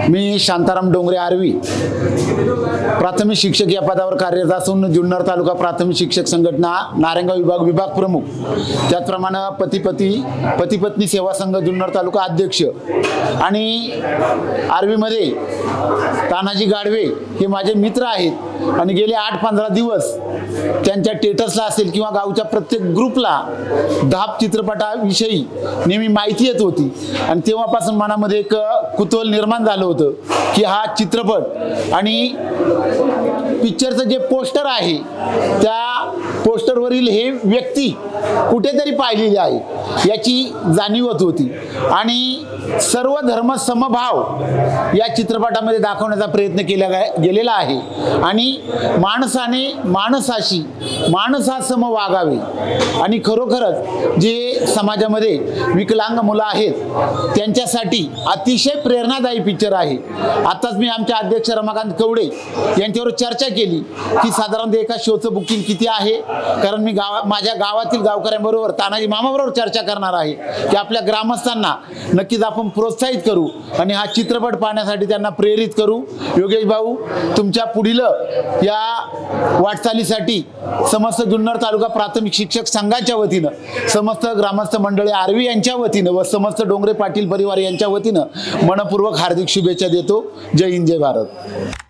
मी शांताराम डोंगरे आर्वी प्राथमिक शिक्षक या पदावर कार्यरत असून जुन्नर तालुका प्राथमिक शिक्षक संघटना नारायणगाव विभाग प्रमुख, त्याचप्रमाणे पती पत्नी सेवा संघ जुन्नर तालुका अध्यक्ष आणि आर्वीमध्ये तानाजी गाडवे हे माझे मित्र आहेत आणि गेले 8-15 दिवस त्यांच्या स्टेटसला असेल किंवा गावच्या प्रत्येक ग्रुपला धाप चित्रपटाविषयी नेहमी माहिती येत होती आणि तेव्हापासून मनामध्ये एक कुतूहल निर्माण झालं होतं की हा चित्रपट आणि पिक्चरचं जे पोस्टर आहे त्या पोस्टरवरील हे व्यक्ती कुठेतरी पाहिलेली आहे याची जाणीव होत होती आणि सर्व धर्म समभाव या चित्रपटामध्ये दाखवण्याचा प्रयत्न केला गेलेला आहे आणि माणसाने माणसाशी माणसासम वागावे आणि खरोखरच जे समाजामध्ये विकलांग मुलं आहेत त्यांच्यासाठी अतिशय प्रेरणादायी पिक्चर आहे। आताच मी आमच्या अध्यक्ष रमाकांत कवडे यांच्यावर चर्चा केली की साधारणतः एका शोचं बुकिंग किती आहे, कारण मी माझ्या गावातील गावकऱ्यांबरोबर तानाजी मामाबरोबर चर्चा करणार आहे की आपल्या ग्रामस्थांना नक्कीच आपण प्रोत्साहित करू आणि हा चित्रपट पाहण्यासाठी त्यांना प्रेरित करू। योगेश भाऊ, तुमच्या पुढील या वाटचालीसाठी समस्त जुन्नर तालुका प्राथमिक शिक्षक संघाच्या वतीनं, समस्त ग्रामस्थ मंडळी आर्वी यांच्या वतीनं व समस्त डोंगरे पाटील परिवार यांच्या वतीनं मनपूर्वक हार्दिक शुभेच्छा देतो। जय हिंद, जय भारत।